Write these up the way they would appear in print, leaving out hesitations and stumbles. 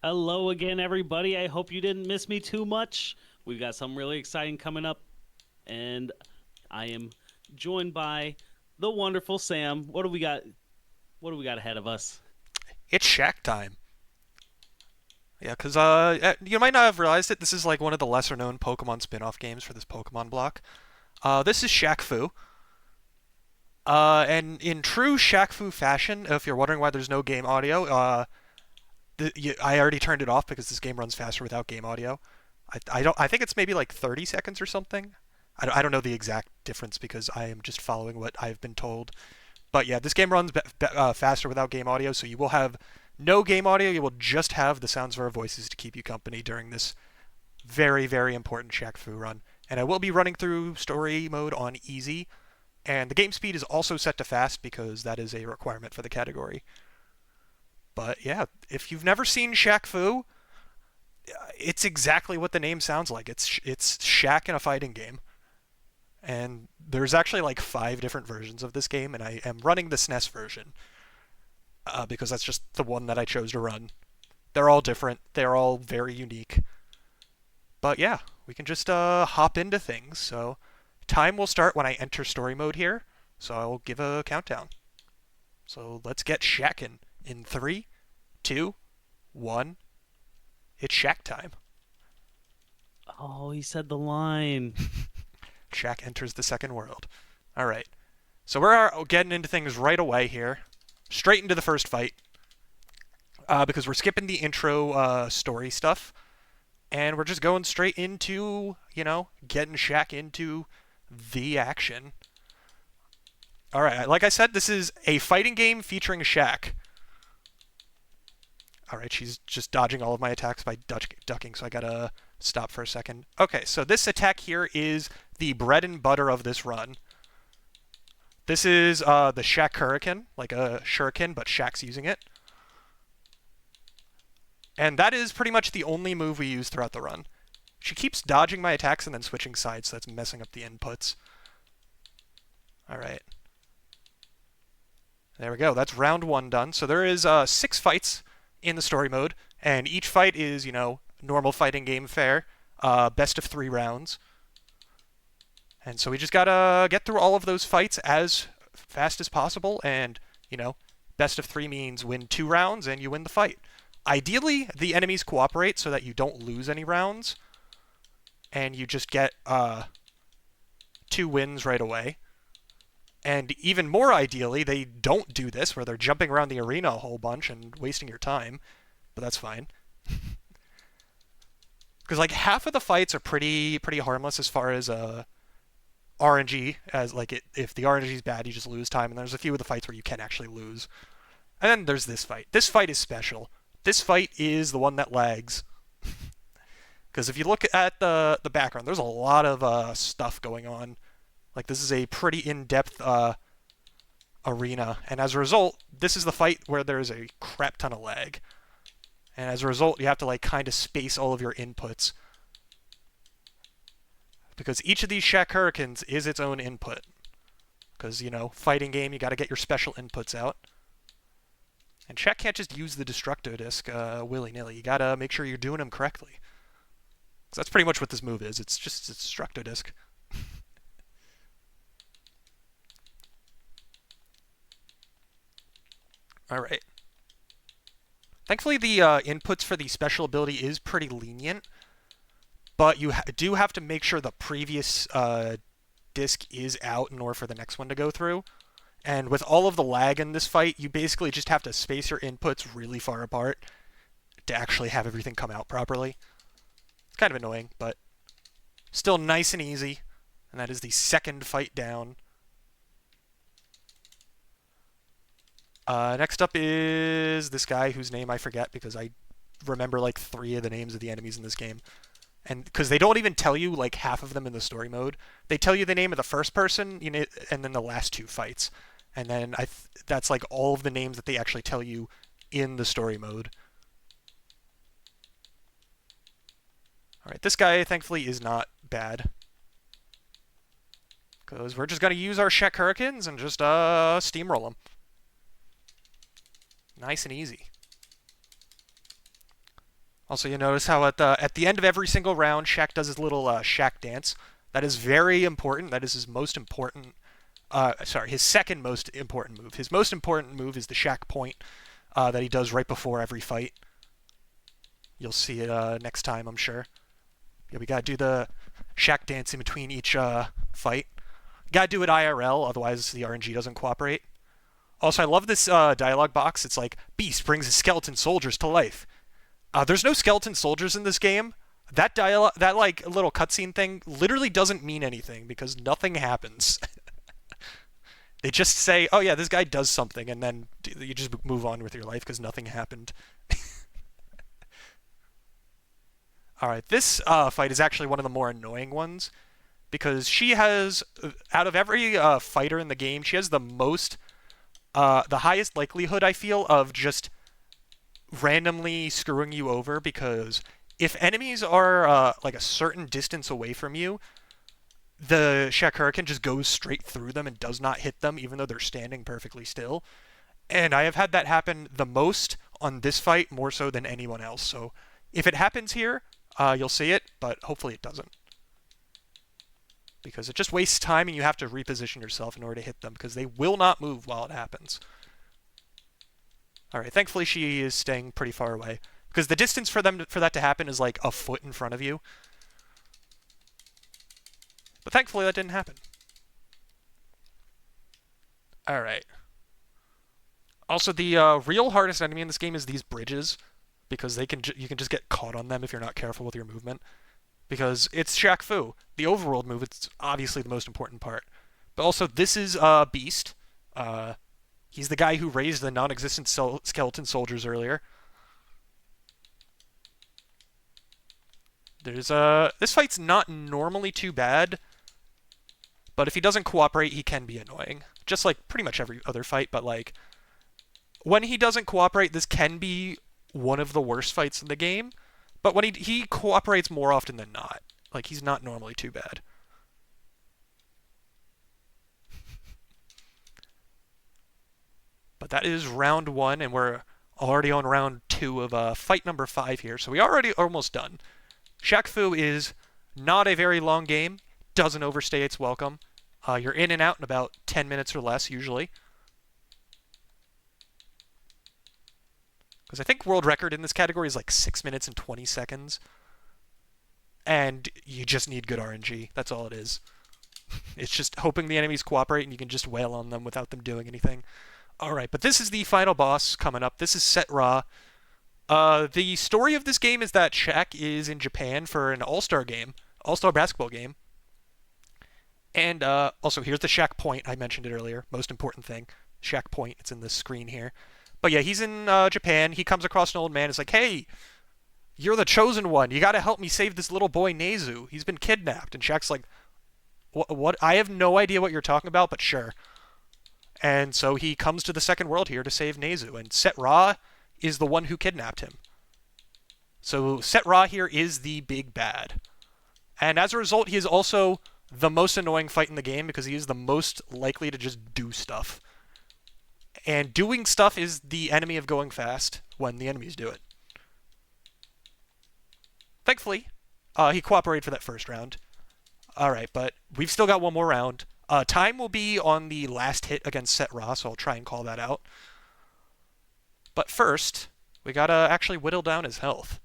Hello again, everybody. I hope you didn't miss me too much. We've got something really exciting coming up, and I am joined by the wonderful Sam. What do we got? What do we got ahead of us? It's Shaq time. Yeah, because you might not have realized it. This is like one of the lesser known Pokemon spin off games for this Pokemon block. This is Shaq Fu. And in true Shaq Fu fashion, if you're wondering why there's no game audio, I already turned it off because this game runs faster without game audio. I don't. I think it's maybe like 30 seconds or something. I don't know the exact difference because I am just following what I've been told. But yeah, this game runs faster without game audio, so you will have no game audio. You will just have the sounds of our voices to keep you company during this very, very important Shaq Fu run. And I will be running through story mode on easy, and the game speed is also set to fast because that is a requirement for the category. But yeah, if you've never seen Shaq Fu, it's exactly what the name sounds like. It's Shaq in a fighting game. And there's actually like 5 different versions of this game, and I am running the SNES version because that's just the one that I chose to run. They're all different. They're all very unique. But yeah, we can just hop into things. So time will start when I enter story mode here. So I'll give a countdown. So let's get Shaqin' in 3, 2, 1. It's Shaq time. Oh, he said the line. Shaq enters the second world. All right. So we're getting into things right away here. Straight into the first fight. Because we're skipping the intro story stuff. And we're just going straight into, getting Shaq into the action. All right, like I said, this is a fighting game featuring Shaq. All right, she's just dodging all of my attacks by ducking, so I gotta stop for a second. Okay, so this attack here is the bread and butter of this run. This is the Shaq Hurricane, like a shuriken, but Shaq's using it. And that is pretty much the only move we use throughout the run. She keeps dodging my attacks and then switching sides, so that's messing up the inputs. Alright. There we go. That's round 1 done. So there is 6 fights in the story mode, and each fight is, normal fighting game fare, best of 3 rounds. And so we just gotta get through all of those fights as fast as possible, and, best of 3 means win 2 rounds and you win the fight. Ideally, the enemies cooperate so that you don't lose any rounds, and you just get 2 wins right away. And even more ideally, they don't do this, where they're jumping around the arena a whole bunch and wasting your time, but that's fine. Because like half of the fights are pretty harmless as far as RNG, as like if the RNG is bad, you just lose time, and there's a few of the fights where you can actually lose. And then there's this fight. This fight is special. This fight is the one that lags. Because if you look at the background, there's a lot of stuff going on. Like this is a pretty in-depth arena, and as a result, this is the fight where there's a crap ton of lag. And as a result, you have to like kind of space all of your inputs. Because each of these Shaq Hurricanes is its own input. Because, fighting game, you got to get your special inputs out. And Shaq can't just use the Destructo Disc willy-nilly. You got to make sure you're doing them correctly. Because that's pretty much what this move is. It's just a Destructo Disc. Alright. Thankfully, the inputs for the special ability is pretty lenient. But you do have to make sure the previous disc is out in order for the next one to go through. And with all of the lag in this fight, you basically just have to space your inputs really far apart to actually have everything come out properly. It's kind of annoying, but still nice and easy. And that is the second fight down. Next up is this guy whose name I forget because I remember like 3 of the names of the enemies in this game. And because they don't even tell you like half of them in the story mode, they tell you the name of the first person, and then the last 2 fights, and then that's like all of the names that they actually tell you in the story mode. All right, this guy thankfully is not bad because we're just gonna use our Shaq Hurricanes and just steamroll them, nice and easy. Also, you notice how at the end of every single round, Shaq does his little Shaq dance. That is very important. That is his most important. Sorry, his second most important move. His most important move is the Shaq point that he does right before every fight. You'll see it next time, I'm sure. Yeah, we gotta do the Shaq dance in between each fight. Gotta do it IRL, otherwise the RNG doesn't cooperate. Also, I love this dialogue box. It's like, Beast brings his skeleton soldiers to life. There's no skeleton soldiers in this game. That dialogue, that like little cutscene thing, literally doesn't mean anything because nothing happens. They just say, "Oh yeah, this guy does something," and then you just move on with your life because nothing happened. All right, this fight is actually one of the more annoying ones because she has, out of every fighter in the game, she has the highest likelihood I feel of just randomly screwing you over because if enemies are like a certain distance away from you, the Shaq just goes straight through them and does not hit them even though they're standing perfectly still. And I have had that happen the most on this fight, more so than anyone else. So if it happens here, you'll see it, but hopefully it doesn't. Because it just wastes time and you have to reposition yourself in order to hit them because they will not move while it happens. Alright, thankfully she is staying pretty far away. Because the distance for that to happen is like a foot in front of you. But thankfully that didn't happen. Alright. Also, the real hardest enemy in this game is these bridges. Because you can just get caught on them if you're not careful with your movement. Because it's Shaq Fu. The overworld move, it's obviously the most important part. But also, this is Beast. He's the guy who raised the non-existent skeleton soldiers earlier. This fight's not normally too bad, but if he doesn't cooperate, he can be annoying. Just like pretty much every other fight, but like when he doesn't cooperate, this can be one of the worst fights in the game. But when he cooperates more often than not, like he's not normally too bad. But that is round 1, and we're already on round 2 of fight number 5 here, so we already almost done. Shaq Fu is not a very long game, doesn't overstay its welcome. You're in and out in about 10 minutes or less, usually. Because I think world record in this category is like 6 minutes and 20 seconds. And you just need good RNG. That's all it is. It's just hoping the enemies cooperate and you can just wail on them without them doing anything. Alright, but this is the final boss coming up. This is Set Ra. The story of this game is that Shaq is in Japan for an all-star game. All-star basketball game. And also, here's the Shaq point. I mentioned it earlier. Most important thing. Shaq point. It's in the screen here. But yeah, he's in Japan. He comes across an old man. It's like, hey, you're the chosen one. You got to help me save this little boy, Nezu. He's been kidnapped. And Shaq's like, what? I have no idea what you're talking about, but sure. And so he comes to the second world here to save Nezu. And Set Ra is the one who kidnapped him. So Set Ra here is the big bad. And as a result, he is also the most annoying fight in the game because he is the most likely to just do stuff. And doing stuff is the enemy of going fast when the enemies do it. Thankfully, he cooperated for that first round. Alright, but we've still got one more round. Time will be on the last hit against Set Ra, so I'll try and call that out. But first, we gotta actually whittle down his health.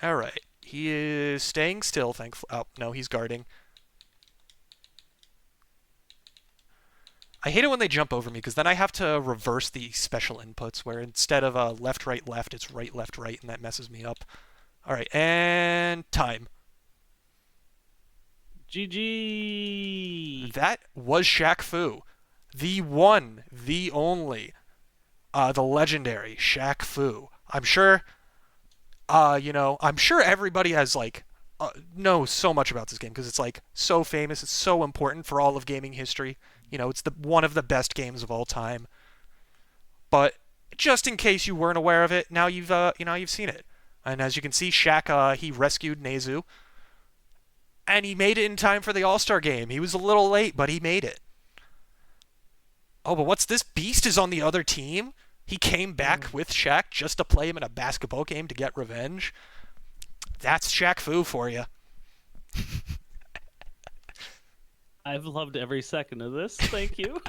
Alright, he is staying still, thankfully. Oh, no, he's guarding. I hate it when they jump over me, because then I have to reverse the special inputs, where instead of left, right, left, it's right, left, right, and that messes me up. Alright, and time. GG! That was Shaq Fu. The one, the only, the legendary Shaq Fu. I'm sure, I'm sure everybody has, like, knows so much about this game, because it's, like, so famous, it's so important for all of gaming history. You know, it's one of the best games of all time. But just in case you weren't aware of it, now you've seen it. And as you can see, Shaq, he rescued Nezu. And he made it in time for the All-Star game. He was a little late, but he made it. Oh, but what's this? Beast is on the other team? He came back with Shaq just to play him in a basketball game to get revenge? That's Shaq Fu for you. I've loved every second of this. Thank you.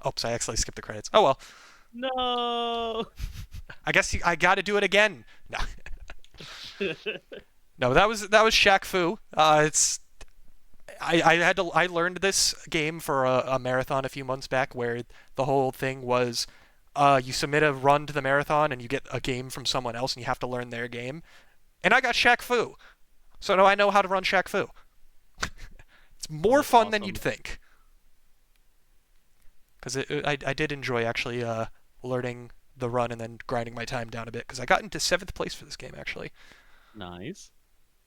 Oops, I actually skipped the credits. Oh well. No. I guess I got to do it again. No, no, that was Shaq Fu. It's I learned this game for a marathon a few months back where the whole thing was you submit a run to the marathon and you get a game from someone else and you have to learn their game. And I got Shaq Fu, so now I know how to run Shaq Fu. It's more That's fun than you'd awesome. think. Because I did enjoy actually learning the run and then grinding my time down a bit because I got into 7th place for this game actually. Nice.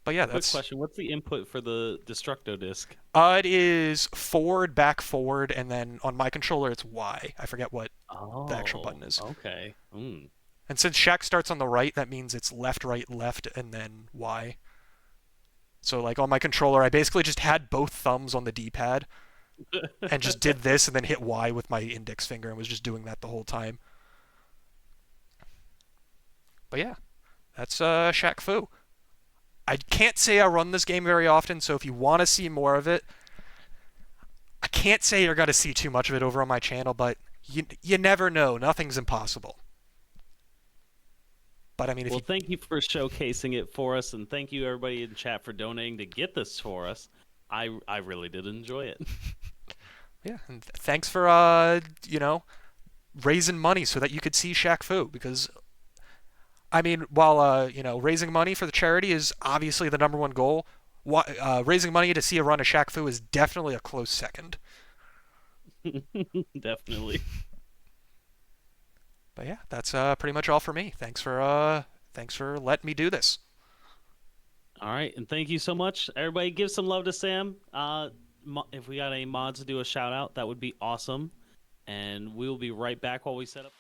But yeah, Quick that's question. What's the input for the Destructo disc? it is forward, back, forward, and then on my controller it's Y. I forget what the actual Oh, button is. okay. Mm. And since Shaq starts on the right, that means it's left, right, left, and then Y. So like on my controller, I basically just had both thumbs on the D-pad and just did this and then hit Y with my index finger and was just doing that the whole time. But yeah, that's Shaq Fu. I can't say I run this game very often, so if you want to see more of it, I can't say you're going to see too much of it over on my channel, but you never know. Nothing's impossible. But I mean, if Well, you thank you for showcasing it for us, and thank you everybody in chat for donating to get this for us. I really did enjoy it. yeah, and thanks for raising money so that you could see Shaq Fu because I mean, while raising money for the charity is obviously the number one goal, raising money to see a run of Shaq Fu is definitely a close second. Definitely. But yeah, that's pretty much all for me. Thanks for letting me do this. All right, and thank you so much. Everybody give some love to Sam. If we got any mods to do a shout out, that would be awesome. And we will be right back while we set up.